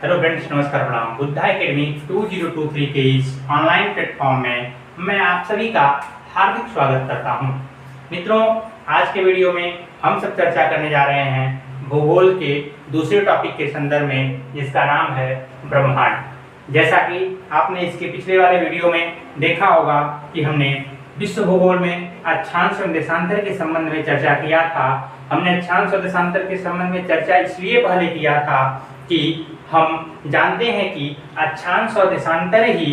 Hello friends, नमस्कार, प्रणाम। Buddha academy 2023 के इस ऑनलाइन प्लेटफॉर्म में मैं आप सभी का हार्दिक स्वागत करता हूं। मित्रों, आज के वीडियो में हम सब चर्चा करने जा रहे हैं भूगोल के दूसरे टॉपिक के संदर्भ में, जिसका नाम है ब्रह्मांड। जैसा कि आपने इसके पिछले वाले वीडियो में देखा होगा कि हमने विश्व भूगोल में अक्षांश और देशांतर के संबंध में चर्चा किया था। हमने अक्षांश और देशांतर के संबंध में चर्चा इसलिए पहले किया था कि हम जानते हैं कि अक्षांश और देशांतर ही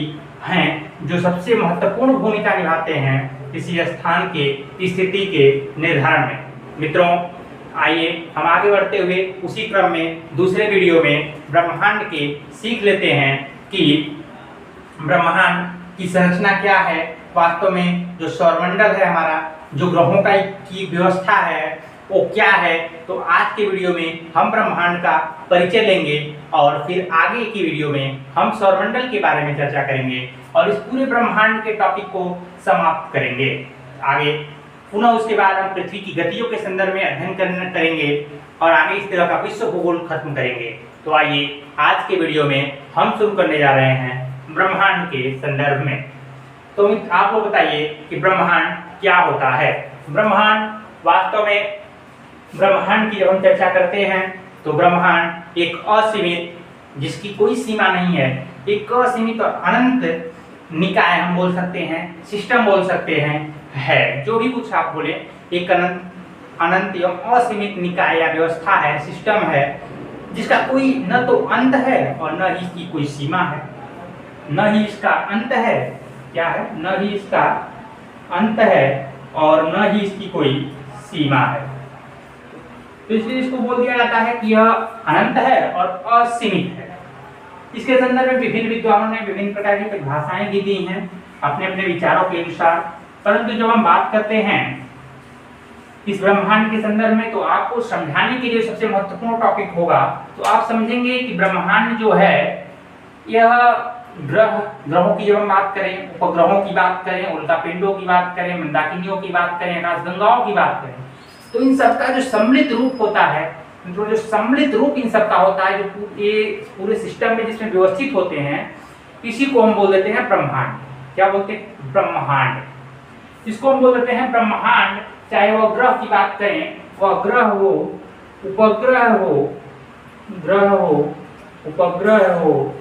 हैं जो सबसे महत्वपूर्ण भूमिका निभाते हैं किसी स्थान के स्थिति के निर्धारण में। मित्रों, आइए हम आगे बढ़ते हुए उसी क्रम में दूसरे वीडियो में ब्रह्मांड के सीख लेते हैं कि ब्रह्मांड की संरचना क्या है। वास्तव में जो सौरमंडल है हमारा, जो ग्रहों की व्यवस्था है वो क्या है। तो आज के वीडियो में हम ब्रह्मांड का परिचय लेंगे और फिर आगे की वीडियो में हम सौरमंडल के बारे में चर्चा करेंगे और इस पूरे ब्रह्मांड के टॉपिक को समाप्त करेंगे। आगे पुनः उसके बाद हम पृथ्वी की गतियों के संदर्भ में अध्ययन करेंगे और आगे इस तरह का विश्व भूगोल खत्म करेंगे। तो आइए आज के वीडियो में हम शुरू करने जा रहे हैं ब्रह्मांड के संदर्भ में। तो आप लोग बताइए कि ब्रह्मांड क्या होता है। ब्रह्मांड वास्तव में ब्रह्मांड की जब हम चर्चा करते हैं तो ब्रह्मांड एक असीमित, जिसकी कोई सीमा नहीं है, एक असीमित और अनंत निकाय हम बोल सकते हैं, सिस्टम बोल सकते हैं, है। जो भी कुछ आप बोले, एक अनंत एवं असीमित निकाय या व्यवस्था है, सिस्टम है, जिसका कोई न तो अंत है और न ही इसकी कोई सीमा है, न ही इसका अंत है। क्या है? न ही इसका अंत है और न ही इसकी कोई सीमा है। तो इसलिए इसको बोल दिया जाता है कि यह अनंत है और असीमित है। इसके संदर्भ में विभिन्न विद्वानों ने विभिन्न प्रकार की परिभाषाएं भी दी हैं अपने अपने विचारों के अनुसार। परंतु जब हम बात करते हैं इस ब्रह्मांड के संदर्भ में, तो आपको समझाने के लिए सबसे महत्वपूर्ण टॉपिक होगा, तो आप समझेंगे कि ब्रह्मांड जो है यह ग्रहों की जब हम बात करें, उपग्रहों की बात करें, उल्कापिंडों की बात करें, मंदाकिनियों की बात करें, आकाशगंगाओं की बात करें, तो इन सबका जो सम्मिलित रूप होता है, जो सम्मिलित रूप इन सबका होता है, जो ये पूरे सिस्टम में जिसमें व्यवस्थित होते हैं, इसी को हम बोल देते हैं ब्रह्मांड। क्या बोलते हैं? ब्रह्मांड। इसको हम बोल देते हैं ब्रह्मांड। चाहे वह ग्रह की बात करें, वह ग्रह हो, उपग्रह हो, ग्रह हो, उपग्रह हो,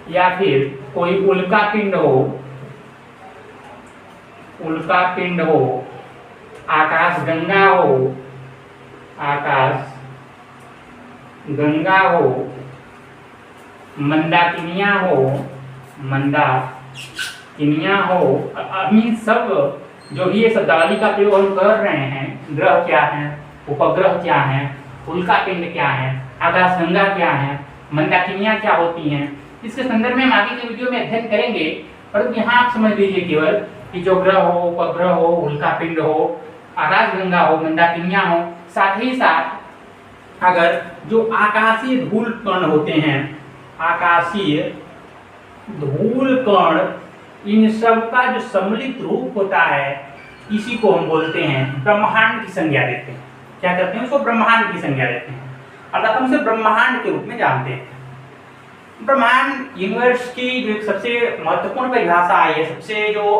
या फिर कोई उल्कापिंड हो, उल्कापिंड हो, आकाश गंगा हो, आकाश गंगा हो, मंदाकिनिया हो, मंदाकिनिया हो। अभी सब जो भी ये शब्दावली का प्रयोग हम कर रहे हैं, ग्रह क्या है, उपग्रह क्या है, उल्कापिंड क्या है, आकाश गंगा क्या है, मंदाकिनिया क्या होती हैं, इसके संदर्भ में हम आगे के वीडियो में अध्ययन करेंगे। परंतु यहाँ आप समझ लीजिए केवल कि जो ग्रह हो, उपग्रह हो, उल्कापिंड हो, आकाशगंगा हो, मंदाकिनिया हो, साथ ही साथ अगर जो आकाशीय धूल कण होते हैं, आकाशीय धूल कण, इन सब का जो सम्मिलित रूप होता है, इसी को हम बोलते हैं ब्रह्मांड की संज्ञा देते हैं। क्या करते हैं? उसको ब्रह्मांड की संज्ञा देते हैं, अर्थात हम उसे ब्रह्मांड के रूप में जानते हैं। ब्रह्मांड यूनिवर्स की जो सबसे महत्वपूर्ण परिभाषा है, सबसे जो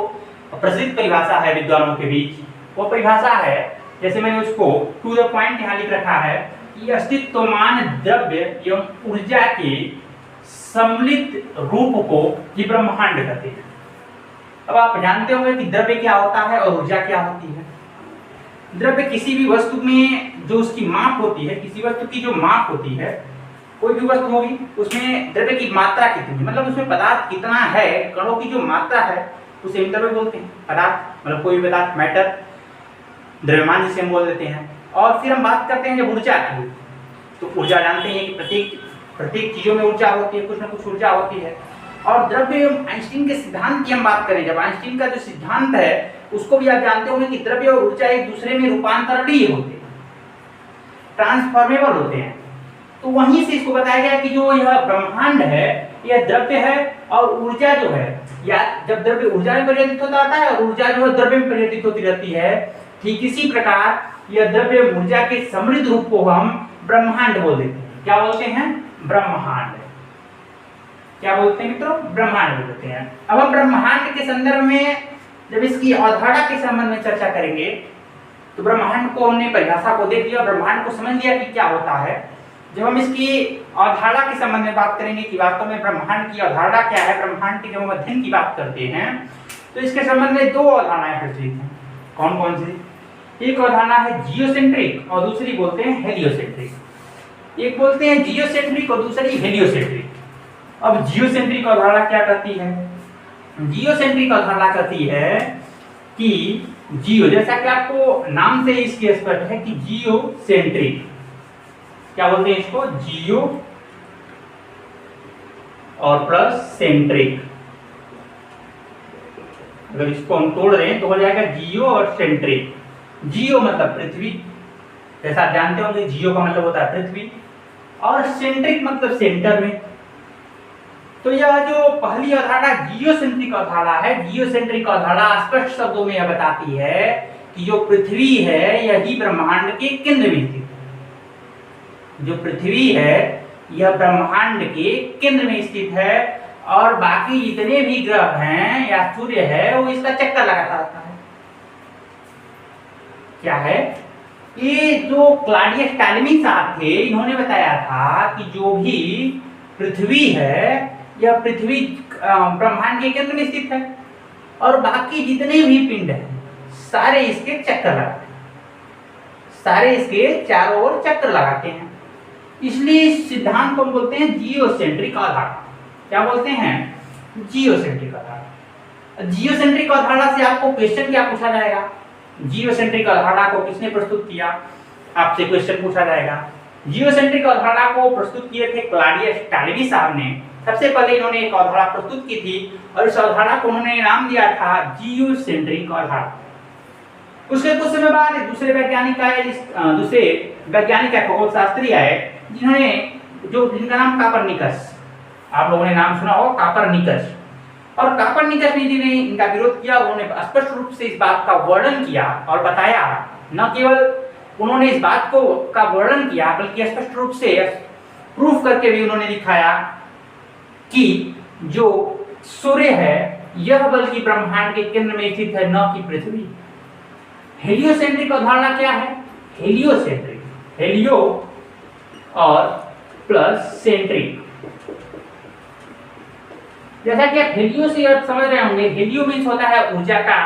प्रसिद्ध परिभाषा है विद्वानों के बीच, वो परिभाषा है, जैसे मैंने उसको टू द पॉइंट यहाँ लिख रखा है, कि अस्तित्वमान द्रव्य एवं ऊर्जा के सम्मिलित रूप को ही ब्रह्मांड कहते हैं। अब आप जानते होंगे कि द्रव्य क्या होता है और ऊर्जा क्या होती है। द्रव्य किसी भी वस्तु में जो उसकी माप होती है, किसी वस्तु की जो माप होती है, कोई भी वस्तु होगी उसमें द्रव्य की मात्रा कितनी है, मतलब उसमें पदार्थ कितना है, कणों की जो मात्रा है, उसे द्रव्य बोलते हैं। पदार्थ मतलब कोई भी पदार्थ, मैटर, द्रव्यमान जिसे हम बोल देते हैं। और फिर हम बात करते हैं जब ऊर्जा की, तो ऊर्जा जानते हैं कि प्रत्येक चीजों में ऊर्जा होती है, कुछ ना कुछ ऊर्जा होती है। और द्रव्य, आइंस्टीन के सिद्धांत की हम बात करें, जब आइंस्टीन का जो सिद्धांत है उसको भी आप जानते होंगे कि द्रव्य और ऊर्जा एक दूसरे में रूपांतरणीय होते हैं, ट्रांसफॉर्मेबल होते हैं। तो वहीं से इसको बताया गया कि जो यह ब्रह्मांड है यह द्रव्य है और ऊर्जा जो है, या जब द्रव्य ऊर्जा में परिवर्तित होता है और ऊर्जा जो है द्रव्य में परिवर्तित होती रहती है, ठीक इसी प्रकार यह द्रव्य ऊर्जा के सम्मिलित रूप को हम ब्रह्मांड बोल देते हैं। क्या बोलते हैं? ब्रह्मांड। क्या बोलते हैं मित्रों? ब्रह्मांड बोलते हैं। अब हम ब्रह्मांड के संदर्भ में जब इसकी अवधारणा के संबंध में चर्चा करेंगे तो ब्रह्मांड को हमने परिभाषा को देख लिया, ब्रह्मांड को समझ लिया कि क्या होता है। जब हम इसकी अवधारणा के संबंध में बात करेंगे कि वास्तव में ब्रह्मांड की अवधारणा क्या है, ब्रह्मांड के जब हम अध्ययन की बात करते हैं तो इसके संबंध में दो अवधारणाएं प्रचलित हैं। कौन कौन सी? एक अवधारणा है जियोसेंट्रिक और दूसरी बोलते हैं हेलियोसेंट्रिक। एक बोलते हैं जियोसेंट्रिक और दूसरी हेलियोसेंट्रिक। अब जियोसेंट्रिक अवधारणा क्या कहती है? जियोसेंट्रिक अवधारणा कहती है कि जियो, जैसा कि आपको नाम से इसकी स्पष्ट है कि जियोसेंट्रिक, क्या बोलते हैं इसको? जियो और प्लस सेंट्रिक। अगर इसको हम तोड़ दें तो हो जाएगा जियो और सेंट्रिक। जियो मतलब पृथ्वी, जैसा आप जानते होंगे जियो का मतलब होता है पृथ्वी, और सेंट्रिक मतलब सेंटर में। तो यह जो पहली अवधारणा जियोसेंट्रिक अवधारणा है, जियोसेंट्रिक अवधारणा स्पष्ट शब्दों में यह बताती है कि जो पृथ्वी है यही ब्रह्मांड के केंद्र में स्थित है। जो पृथ्वी है यह ब्रह्मांड के केंद्र में स्थित है और बाकी जितने भी ग्रह हैं या सूर्य है वो इसका चक्कर लगाता रहता है। क्या है? ये जो क्लॉडियस टॉलेमी साहब थे, इन्होंने बताया था कि जो भी पृथ्वी है यह पृथ्वी ब्रह्मांड के केंद्र में स्थित है और बाकी जितने भी पिंड हैं सारे इसके चक्कर लगाते हैं, सारे इसके चारों ओर चक्कर लगाते हैं। इसलिए इस सिद्धांत को हम बोलते हैं जियोसेंट्रिक अवधारणा। क्या बोलते हैं? जियोसेंट्रिक अवधारणा। जियोसेंट्रिक अवधारणा से आपको क्वेश्चन क्या पूछा जाएगा? जियोसेंट्रिक अवधारणा को किसने प्रस्तुत किया? आपसे क्वेश्चन पूछा जाएगा। जियोसेंट्रिक अवधारणा को प्रस्तुत किए थे क्लॉडियस टॉलेमी साहब ने। सबसे पहले इन्होंने एक अवधारणा प्रस्तुत की थी और इस अवधारणा को उन्होंने नाम दिया था जियोसेंट्रिक अवधारणा। उसके कुछ समय बाद दूसरे वैज्ञानिक आए, दूसरे वैज्ञानिक खगोलशास्त्री आए जिनका नाम कापरनिकस। आप लोगों ने नाम सुना होगा कापरनिकस। और कापरनिकस ने जिन्हें इनका विरोध किया, उन्होंने स्पष्ट रूप से इस बात का वर्णन किया और बताया। न केवल उन्होंने इस बात को का वर्णन किया बल्कि स्पष्ट रूप से प्रूफ करके भी उन्होंने दिखाया कि जो सूर्य है यह बल्कि ब्रह्मांड के केंद्र में स्थित है, न कि पृथ्वी। हेलियोसेंट्रिक अवधारणा क्या है? हेलियोसेंट्रिक, हेलियो और प्लस सेंट्रिक। जैसा कि आप हेलियो से आप समझ रहे होंगे, हेलियो मीन्स होता है ऊर्जा का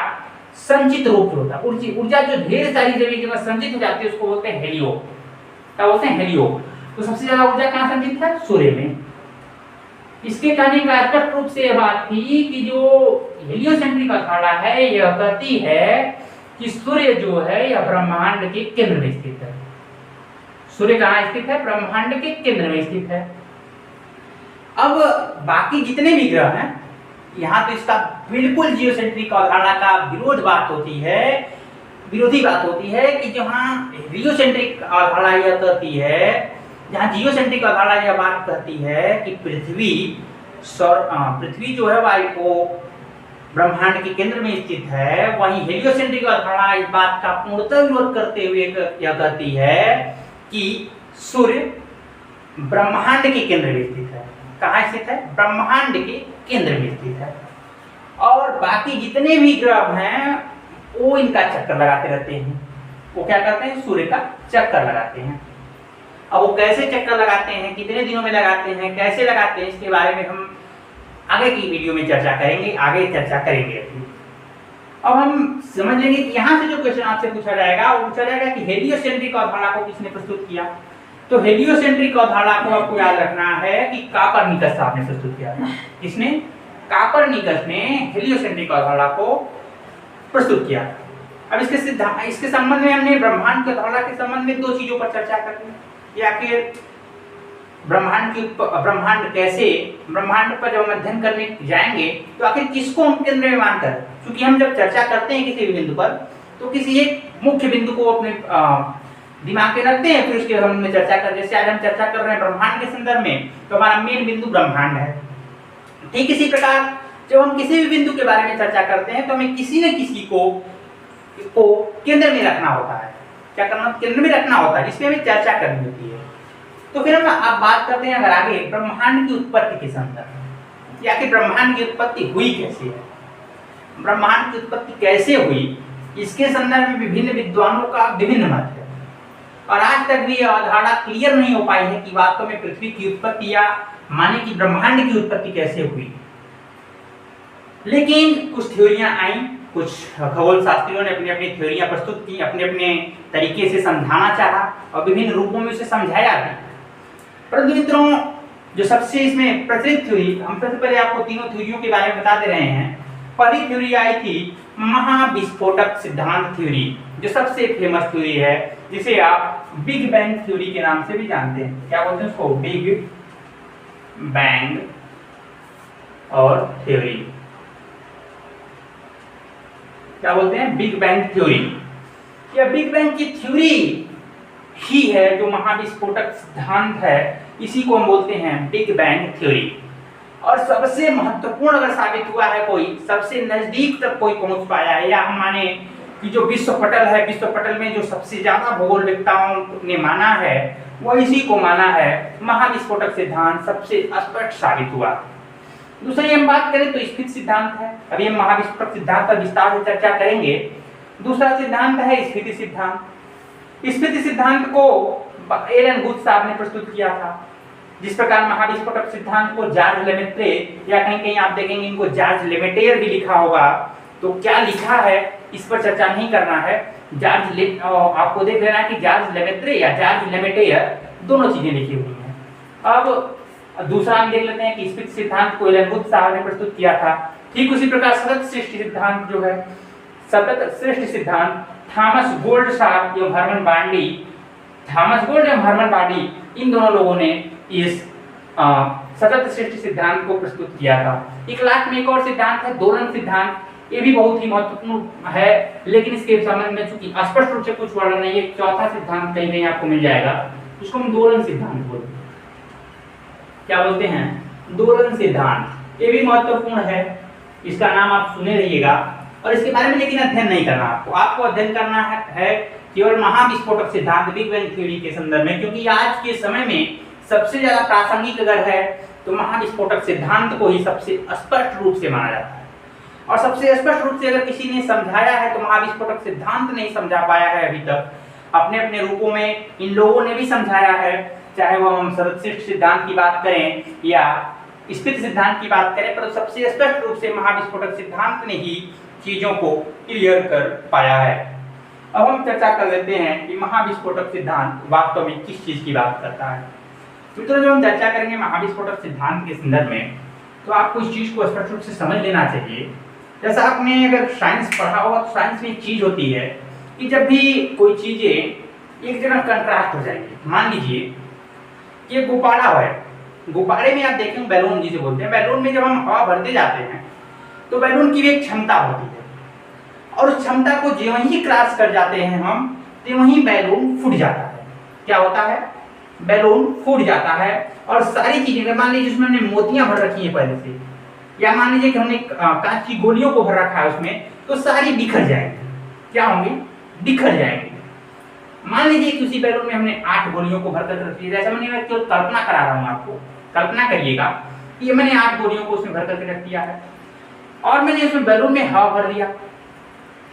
संचित रूप होता है। ऊर्जा जो ढेर सारी जगह संचित हो जाती है उसको बोलते हैं हेलियो। क्या बोलते हैं? हेलियो। तो सबसे ज्यादा ऊर्जा कहाँ संचित है? सूर्य में। इसके कहने का स्पष्ट रूप से यह बात थी कि जो हेलियोसेंट्रिक अवधारणा है यह कहती है कि सूर्य जो है यह ब्रह्मांड के केंद्र में स्थित है। सूर्य कहाँ स्थित है? ब्रह्मांड के केंद्र में स्थित है। अब बाकी जितने भी ग्रह हैं यहाँ तो इसका बिल्कुल जियोसेंट्रिक अवधारणा का विरोधी बात होती है कि जहाँ हेलियोसेंट्रिक अवधारणा यह कहती है, जहाँ जियोसेंट्रिक अवधारणा यह बात कहती है कि पृथ्वी जो है वो ब्रह्मांड के केंद्र में स्थित है, वहीं हेलियोसेंट्रिक अवधारणा इस बात का पूर्णतः विरोध करते हुए यह कहती है कि सूर्य ब्रह्मांड के केंद्र में स्थित है। कहाँ स्थित है? ब्रह्मांड के केंद्र में स्थित है और बाकी जितने भी ग्रह हैं वो इनका चक्कर लगाते रहते हैं। वो क्या करते हैं? सूर्य का चक्कर लगाते हैं। अब वो कैसे चक्कर लगाते हैं, कितने दिनों में लगाते हैं, कैसे लगाते हैं, इसके बारे में हम आगे की वीडियो में चर्चा करेंगे। अब हम समझ लेंगे कि यहाँ से जो क्वेश्चन आपसे पूछा जाएगा वो पूछा जाएगा कि हेलियोसेंट्रिक अवधारणा को किसने प्रस्तुत किया। तो हेलियोसेंट्रिक अवधारणा को आपको याद रखना है कि कापरनिकस साहब ने प्रस्तुत किया था। किसने? कापरनिकस ने हेलियोसेंट्रिक अवधारणा को प्रस्तुत किया। अब इसके संबंध में हमने ब्रह्मांड की अवधारणा के संबंध में दो चीजों पर चर्चा करनी है। आखिर ब्रह्मांड कैसे, ब्रह्मांड पर जब हम अध्ययन करने जाएंगे तो आखिर किसको हम केंद्र में मानकर, क्योंकि हम जब चर्चा करते हैं किसी भी बिंदु पर तो किसी एक मुख्य बिंदु को अपने दिमाग में रखते हैं, फिर उसके हम में चर्चा कर। जैसे आज हम चर्चा कर रहे हैं ब्रह्मांड के संदर्भ में, तो हमारा मेन बिंदु ब्रह्मांड है। ठीक इसी प्रकार जब हम किसी भी बिंदु के बारे में चर्चा करते हैं तो हमें किसी न किसी को केंद्र में रखना होता है। क्या करना? केंद्र में रखना होता है, जिसमें हमें चर्चा करनी होती है। तो फिर हम आप बात करते हैं अगर आगे ब्रह्मांड की उत्पत्ति के संदर्भ में। कि आखिर ब्रह्मांड की उत्पत्ति हुई कैसे है। ब्रह्मांड की उत्पत्ति कैसे हुई, इसके संदर्भ में विभिन्न विद्वानों का विभिन्न मत है और आज तक भी यह अवधारणा क्लियर नहीं हो पाई है कि वास्तव में पृथ्वी की उत्पत्ति या माने कि ब्रह्मांड की उत्पत्ति कैसे हुई। लेकिन कुछ थ्योरियां आई, कुछ खगोल शास्त्रियों ने अपनी अपनी थ्योरियां प्रस्तुत की, अपने अपने तरीके से समझाना चाहा और विभिन्न रूपों में उसे समझाया भी। परंतु मित्रों, जो सबसे इसमें प्रचलित थ्योरी, हम सबसे पहले आपको तीनों थ्योरियों के बारे में बता दे रहे हैं। पहली थ्योरी आई थी महाविस्फोटक सिद्धांत थ्योरी, जो सबसे फेमस थ्योरी है, जिसे आप बिग बैंग थ्योरी के नाम से भी जानते हैं। क्या बोलते हैं उसको? बिग बैंग और थ्योरी। क्या बोलते हैं? Big bang theory. यह बिग बैंग की थ्योरी ही है जो महाविस्फोटक सिद्धांत है, इसी को हम बोलते हैं बिग बैंग थ्योरी। और सबसे महत्वपूर्ण अगर साबित हुआ है कोई, सबसे नजदीक तक कोई पहुंच पाया है, या हम माने कि जो विश्व पटल है, विश्व पटल में जो सबसे ज्यादा भूगोलवेत्ताओं ने माना है वो इसी को माना है। महाविस्फोटक सिद्धांत सबसे स्पष्ट साबित हुआ। दूसरी हम बात करें तो स्थिति सिद्धांत है। अभी हम महाविस्फोटक सिद्धांत पर विस्तार से चर्चा करेंगे। दूसरा सिद्धांत है स्थिति सिद्धांत। स्थिति सिद्धांत को एलन गुथ साहब ने प्रस्तुत किया था। जिस प्रकार महाविस्फोटक सिद्धांत को जॉर्ज लेमेत्रे, या कहीं कहीं आप देखेंगे इनको जॉर्ज लेमेटेयर भी लिखा होगा, तो क्या लिखा है इस पर चर्चा नहीं करना है। आपको देख लेना है कि जॉर्ज लेमेत्रे या जॉर्ज लेमेटेयर दोनों चीजें लिखी हुई हैं। अब दूसरा हम देख लेते हैं कि स्थिति सिद्धांत को एलन गुथ साहब ने प्रस्तुत किया था। ठीक उसी प्रकार सतत सृष्टि सिद्धांत जो है, सतत सृष्टि सिद्धांत थॉमस गोल्ड साहब एवं हरमन बांडी, थॉमस गोल्ड एवं हरमन बांडी, इन दोनों लोगों ने इस सतत सृष्टि सिद्धांत को प्रस्तुत किया था। एक लाख में एक और सिद्धांत है दोलन सिद्धांत। ये भी बहुत ही महत्वपूर्ण है, लेकिन इसके संबंध में चूंकि स्पष्ट रूप से कुछ वर्णन नहीं है, एक चौथा सिद्धांत कहीं कहीं आपको मिल जाएगा, उसको हम दोलन सिद्धांत बोलते हैं। क्या बोलते हैं? दोलन सिद्धांत। ये भी महत्वपूर्ण है, इसका नाम आप सुने रहिएगा। और इसके बारे में लेकिन अध्ययन नहीं करना आपको अध्ययन करना है केवल महाविस्फोटक सिद्धांत, बिग बैंग थ्योरी के संदर्भ में, क्योंकि आज के समय में सबसे ज्यादा प्रासंगिक अगर है तो महाविस्फोटक सिद्धांत को ही सबसे स्पष्ट रूप से माना जाता है। और सबसे स्पष्ट रूप से अगर किसी ने समझाया है तो महाविस्फोटक सिद्धांत नहीं समझा पाया है अभी तक। अपने अपने रूपों में इन लोगों ने भी समझाया है, चाहे वो हम सतत सृष्टि सिद्धांत की बात करें या स्थिति सिद्धांत की बात करें, पर सबसे स्पष्ट रूप से महाविस्फोटक सिद्धांत ने ही चीजों को क्लियर कर पाया है। अब हम चर्चा कर लेते हैं कि महाविस्फोटक सिद्धांत वास्तव में किस चीज की बात करता है। मित्रों, जब हम चर्चा करेंगे महाविस्फोटक सिद्धांत के संदर्भ में, तो आपको इस चीज को स्पष्ट रूप से समझ लेना चाहिए। जैसा आपने अगर साइंस पढ़ा होगा तो साइंस में एक चीज होती है कि जब भी कोई चीजें एक जगह कंट्रास्ट हो जाएंगी, मान लीजिए कि गुब्बारा है, गुब्बारे में आप देखेंगे बैलून जिसे बोलते हैं, बैलून में जब हम हवा भरते जाते हैं तो बैलून की भी एक क्षमता होती है, और उस क्षमता को जो ही क्रॉस कर जाते हैं हम, तो वहीं बैलून फूट जाता है। क्या होता है? बैलून फूट जाता है। और सारी चीजें, मान लीजिए उसमें हमने मोतियां भर रखी है पहले से, या मान लीजिए कि हमने कांच की गोलियों को भर रखा है उसमें, तो सारी बिखर जाएंगी। क्या होंगी? बिखर जाएंगी। मान लीजिए कि उसी बैलून में हमने 8 गोलियों को भरकर रख दिया, जैसे मैं केवल कल्पना करा रहा हूँ आपको, कल्पना करिएगा कि मैंने 8 गोलियों को उसमें भर करके रख दिया है और मैंने उसमें बैलून में हवा भर दिया।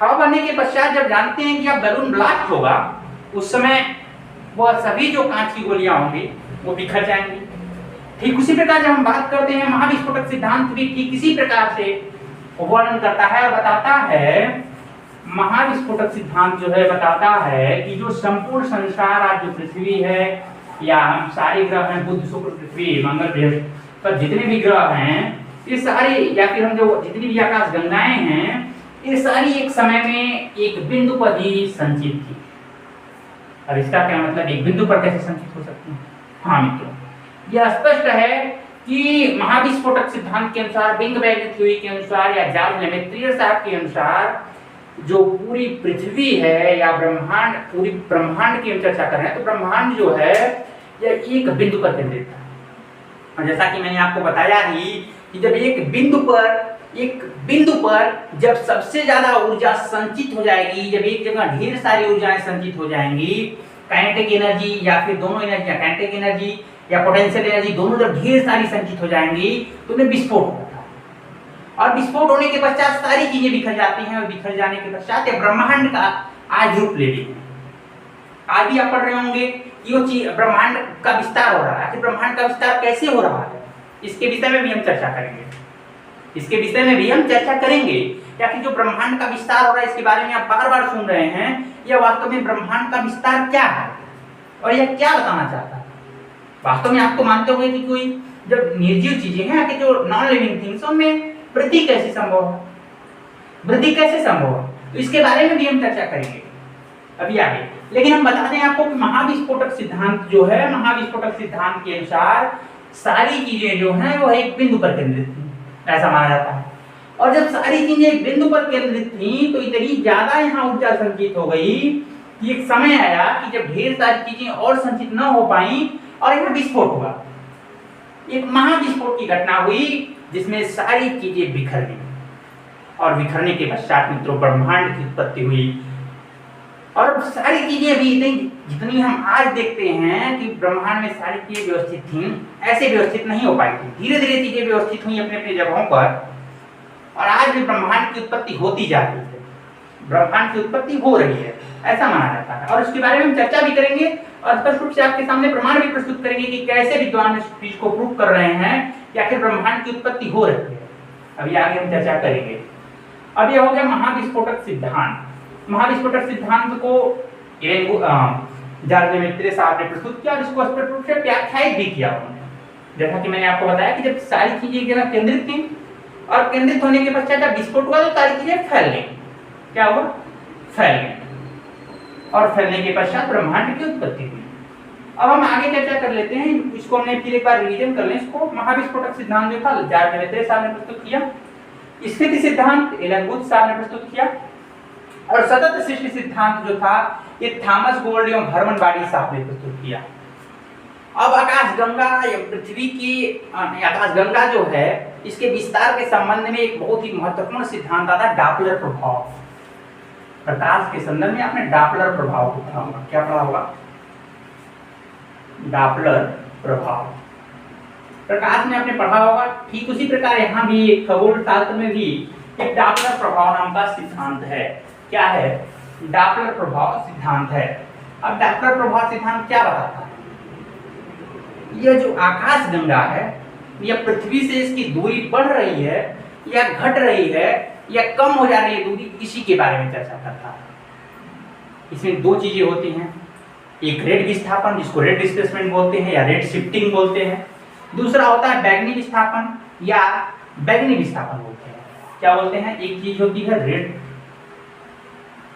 हवा भरने के पश्चात जब जानते हैं कि अब बैलून ब्लास्ट होगा, उस समय वह सभी जो कांच की गोलियां होंगी वो बिखर जाएंगी। ठीक उसी प्रकार जब हम बात करते हैं, महाविस्फोटक सिद्धांत भी ठीक इसी प्रकार से वर्णन करता है और बताता है। महाविस्फोटक सिद्धांत जो है बताता है कि जो संपूर्ण संसार, आज जो पृथ्वी है या हम सारे ग्रह हैं, बुध, शुक्र, पृथ्वी, मंगल, बृहस्पति पर जितने भी ग्रह हैं, ये सारे, या फिर हम जो जितनी भी आकाश गंगाएं हैं, ये सारी एक समय में एक बिंदु पर ही संचित थी। अब इसका क्या मतलब, एक बिंदु पर कैसे संचित हो सकती है? हाँ मित्रों, यह स्पष्ट है कि महाविस्फोटक सिद्धांत के अनुसार, बिग बैंग थ्योरी के अनुसार या जॉर्ज लेमेत्रियर साहब के अनुसार, जो पूरी पृथ्वी है या ब्रह्मांड, पूरी ब्रह्मांड की हम चर्चा कर रहे हैं, तो ब्रह्मांड जो है यह एक बिंदु पर केंद्रित है। और जैसा कि मैंने आपको बताया ही कि जब एक बिंदु पर जब सबसे ज्यादा ऊर्जा संचित हो जाएगी, जब एक जगह ढेर सारी ऊर्जाएं संचित हो जाएंगी, काइनेटिक एनर्जी या फिर दोनों एनर्जी, काइनेटिक एनर्जी या पोटेंशियल एनर्जी दोनों जब ढेर सारी संचित हो जाएंगी तो उन्हें विस्फोट होता है। और विस्फोट होने के पश्चात सारी चीजें बिखर जाती हैं और बिखर जाने के पश्चात ब्रह्मांड का आज रूप ले लेती है। आज भी आप पढ़ रहे होंगे कि वो चीज ब्रह्मांड का विस्तार हो रहा है। आखिर ब्रह्मांड का विस्तार कैसे हो रहा है, इसके विषय में भी हम चर्चा करेंगे। इसके विषय में भी हम चर्चा करेंगे या कि जो ब्रह्मांड का विस्तार हो रहा है इसके बारे में आप बार-बार सुन रहे हैं, यह वास्तव में ब्रह्मांड का विस्तार क्या है और यह क्या बताना चाहता है। वास्तव में आप तो मानते होंगे कि कोई जब निर्जीव चीजें हैं कि जो नॉन लिविंग थिंग्स उनमें वृद्धि कैसे संभव है, वृद्धि कैसे संभव है, तो इसके बारे में भी हम चर्चा करेंगे अभी आगे। लेकिन हम बता दें आपको कि महाविस्फोटक सिद्धांत जो है, महाविस्फोटक सिद्धांत के अनुसार सारी चीजें जो हैं वो एक बिंदु पर केंद्रित थी, ऐसा माना जाता है। और जब सारी चीजें एक बिंदु पर केंद्रित थी तो इतनी ज्यादा यहाँ ऊर्जा संचित हो गई कि एक समय आया कि जब ढेर सारी चीजें और संचित न हो पाई और यहाँ विस्फोट हुआ। एक महाविस्फोट की घटना हुई जिसमें सारी चीजें बिखर गई और बिखरने के पश्चात मित्रों ब्रह्मांड की उत्पत्ति हुई। और सारी चीजें भी जितनी हम आज देखते हैं कि ब्रह्मांड में सारी चीजें व्यवस्थित थीं, ऐसे व्यवस्थित नहीं हो पाई थी। धीरे धीरे चीजें व्यवस्थित हुई अपने अपने जगहों पर और आज भी ब्रह्मांड की उत्पत्ति होती जा रही है, ब्रह्मांड की उत्पत्ति हो रही है, ऐसा माना जाता है। और उसके बारे में हम चर्चा भी करेंगे और स्पष्ट रूप से आपके सामने प्रमाण भी प्रस्तुत करेंगे कि कैसे विद्वान इस चीज को प्रूव कर रहे हैं कि आखिर ब्रह्मांड की उत्पत्ति हो रही है। अभी आगे हम चर्चा करेंगे। अब यह हो गया महाविस्फोटक सिद्धांत। महाविस्फोटक सिद्धांत को जॉर्ज लेमेत्रे साहब ने प्रस्तुत किया और इसको स्पष्ट रूप से व्याख्यायित भी किया उन्होंने। जैसा कि मैंने आपको बताया कि जब सारी चीजें एक जगह केंद्रित थी और केंद्रित होने के पश्चात जब विस्फोट हुआ तो सारी चीजें फैल गई। क्या हुआ? फैल गई और फैलने के पश्चात ब्रह्मांड की उत्पत्ति हुई। अब हम आगे चर्चा कर लेते हैं, इसको हमने फिर एक बार रिवीजन कर लें। इसको महाविस्फोटक सिद्धांत जो था जॉर्ज लेमेत्रे साहब ने प्रस्तुत किया, स्थिति सिद्धांत एलन गुथ साहब ने प्रस्तुत किया और सतत सृष्टि सिद्धांत जो था ये थॉमस गोल्ड एवं हरमन बाडी साहब ने प्रस्तुत किया। अब आकाशगंगा या पृथ्वी की आकाशगंगा जो है इसके विस्तार के संबंध में एक बहुत ही महत्वपूर्ण सिद्धांत आता है डॉपलर प्रभाव। प्रकाश के संदर्भ में आपने डॉपलर प्रभाव को पढ़ा होगा। क्या पढ़ा होगा? डॉपलर प्रभाव प्रकाश में आपने पढ़ा होगा। ठीक उसी प्रकार यहाँ भी खगोल शास्त्र में भी एक डॉपलर प्रभाव नाम का सिद्धांत है। क्या है? डॉपलर प्रभाव सिद्धांत है। अब डॉपलर प्रभाव सिद्धांत क्या बताता है? यह जो आकाशगंगा है यह पृथ्वी से इसकी दूरी बढ़ रही है या घट रही है या कम हो जा रही है दूरी, इसी के बारे में चर्चा करता है। इसमें दो चीजें होती हैं, एक रेड विस्थापन जिसको रेड डिस्प्लेसमेंट बोलते हैं या रेड शिफ्टिंग बोलते हैं, दूसरा होता है बैगनी विस्थापन या बैगनी विस्थापन बोलते हैं। क्या बोलते हैं? एक चीज होती है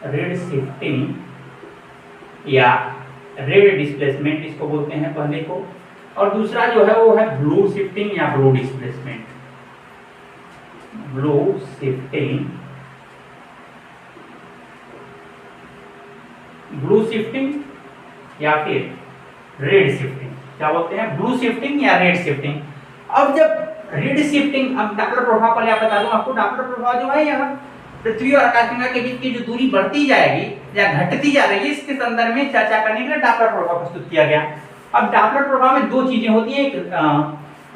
रेड शिफ्टिंग या रेड डिस्प्लेसमेंट इसको बोलते हैं पहले को, और दूसरा जो है वो है ब्लू शिफ्टिंग या ब्लू डिस्प्लेसमेंट। ब्लू शिफ्टिंग या फिर रेड शिफ्टिंग। क्या बोलते हैं? ब्लू शिफ्टिंग या रेड शिफ्टिंग। अब जब रेड शिफ्टिंग, अब डॉपलर प्रभाव पहले आप बता दूं आपको। डॉपलर प्रभाव जो है यह पृथ्वी और आकाशगंगा के बीच की जो दूरी बढ़ती जाएगी या घटती जा रही है इसके संदर्भ में चर्चा करने के लिए डॉपलर प्रभाव प्रस्तुत किया गया। अब डॉपलर प्रभाव में दो चीजें होती हैं, एक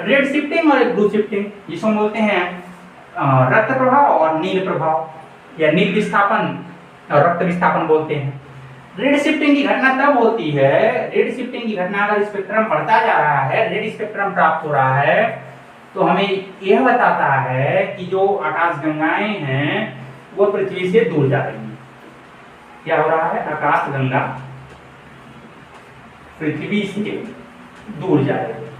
रेड शिफ्टिंग और एक ब्लू शिफ्टिंग, जिसको बोलते हैं रक्त प्रभाव और नील प्रभाव या नील विस्थापन और रक्त विस्थापन बोलते हैं। रेड शिफ्टिंग की घटना तब होती है, रेड शिफ्टिंग की घटना अगर स्पेक्ट्रम बढ़ता जा रहा है, रेड स्पेक्ट्रम प्राप्त हो रहा है, तो हमें यह बताता है कि जो आकाशगंगाएं हैं वो पृथ्वी से दूर जा रही हैं। क्या हो रहा है? आकाशगंगा पृथ्वी से दूर जा रही है।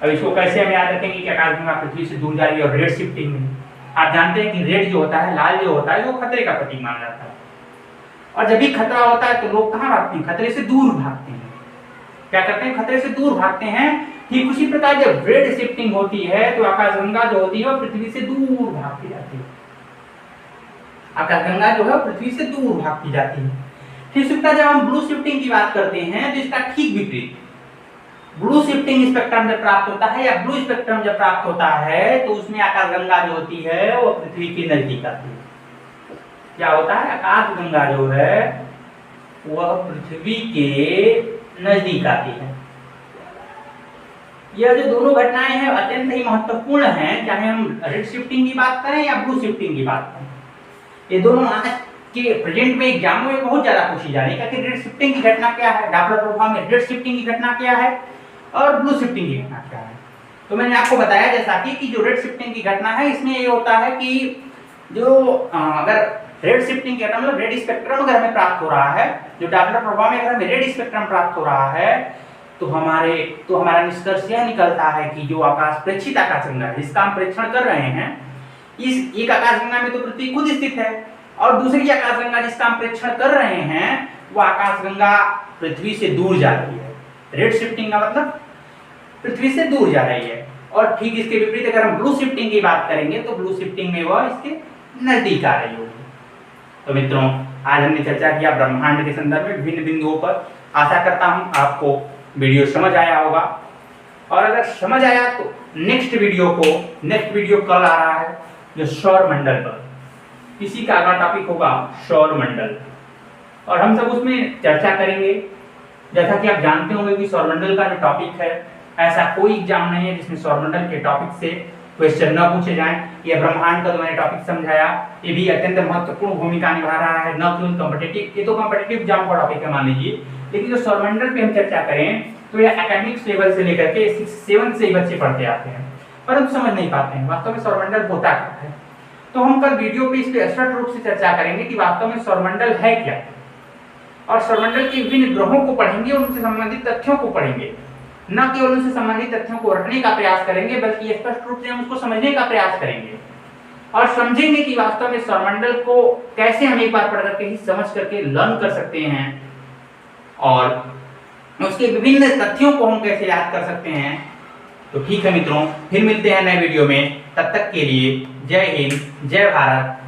अब इसको कैसे हम याद रखेंगे कि आकाशगंगा पृथ्वी से दूर जा रही है और रेड शिफ्टिंग में? आप जानते हैं कि रेड जो होता है, लाल जो होता है, वो खतरे का प्रतीक माना जाता है और जब भी खतरा होता है तो लोग कहाँ भागते हैं? खतरे से दूर भागते हैं। क्या करते हैं? खतरे से दूर भागते हैं। ठीक उसी प्रकार जब रेड शिफ्टिंग होती है तो आकाशगंगा जो होती है वो पृथ्वी से दूर भागती जाती है। आकाशगंगा जो है पृथ्वी से दूर भागती जाती है। ठीक उसी प्रकार जब हम ब्लू शिफ्टिंग की बात करते हैं तो इसका ठीक विपरीत, ब्लू शिफ्टिंग स्पेक्ट्रम जब प्राप्त होता है या ब्लू स्पेक्ट्रम जब प्राप्त होता है तो उसमें आकाशगंगा जो होती है वो पृथ्वी के नजदीक आती है। क्या होता है? आकाशगंगा जो है वह पृथ्वी के नजदीक आती है। यह जो दोनों घटनाएं हैं अत्यंत ही महत्वपूर्ण हैं, चाहे हम रेड शिफ्टिंग की बात करें या ब्लू शिफ्टिंग की बात करें। ये दोनों आज के प्रेजेंट में एग्जामों में बहुत ज्यादा पूछी जा रही है कि रेड शिफ्टिंग की घटना क्या है, डॉपलर प्रभाव में रेड शिफ्टिंग की घटना क्या है और ब्लू शिफ्टिंग की घटना क्या है। तो मैंने आपको बताया जैसा कि जो रेड शिफ्टिंग की घटना है इसमें ये होता है कि जो अगर रेड शिफ्टिंग की घटना मतलब रेड स्पेक्ट्रम अगर हमें प्राप्त हो रहा है, जो डॉपलर प्रभाव में अगर हमें रेड स्पेक्ट्रम प्राप्त हो रहा है तो हमारा निष्कर्ष यह निकलता है कि जो आकाश प्रेक्षित आकाशगंगा है जिसका हम परीक्षण कर रहे हैं, इस एक आकाशगंगा में तो पृथ्वी खुद स्थित है और दूसरी आकाशगंगा जिसका हम परीक्षण कर रहे हैं वो आकाशगंगा पृथ्वी से दूर जा रही है। रेड शिफ्टिंग का मतलब पृथ्वी से दूर जा रही है। और ठीक इसके विपरीत अगर हम ब्लू शिफ्टिंग की बात करेंगे तो ब्लू शिफ्टिंग में वह इसके नजदीक आ रही होगी। तो मित्रों, आज हमने चर्चा किया ब्रह्मांड के संदर्भ में विभिन्न बिंदुओं पर। आशा करता हूं आपको वीडियो समझ आया होगा, और अगर समझ आया तो नेक्स्ट वीडियो कल आ रहा है जो सौर मंडल पर, इसी का अगला टॉपिक होगा सौर मंडल, और हम सब उसमें चर्चा करेंगे। जैसा कि आप जानते होंगे कि सौर मंडल का जो टॉपिक है, ऐसा कोई एग्जाम नहीं है जिसमें सौर मंडल के टॉपिक से क्वेश्चन न पूछे जाएं। यह ब्रह्मांड का जो मैंने टॉपिक समझाया ये भी अत्यंत महत्वपूर्ण भूमिका निभा रहा है, न केवल कॉम्पिटिटिव, ये तो कॉम्पिटिटिव एग्जाम का टॉपिक है मान लीजिए, लेकिन जो सौर मंडल पे हम चर्चा करें तो यह एकेडमिक्स लेवल से लेकर के 6-7 से ही बच्चे पढ़ते आते हैं, परंतु समझ नहीं पाते हैं वास्तव में सौर मंडल होता क्या है। तो हम कल वीडियो पे इस पे स्पष्ट रूप से चर्चा करेंगे कि वास्तव में सौरमंडल है क्या, और सौरमंडल के विभिन्न ग्रहों को पढ़ेंगे और उनसे संबंधित तथ्यों को पढ़ेंगे, न केवल उनसे संबंधित तथ्यों को रखने का प्रयास करेंगे बल्कि स्पष्ट रूप से हम उसको समझने का प्रयास करेंगे और समझेंगे कि वास्तव में सौरमंडल को कैसे हम एक बार पढ़ करके ही समझ करके लर्न कर सकते हैं और उसके विभिन्न तथ्यों को हम कैसे याद कर सकते हैं। तो ठीक है मित्रों, फिर मिलते हैं नए वीडियो में, तब तक के लिए जय हिंद, जय भारत,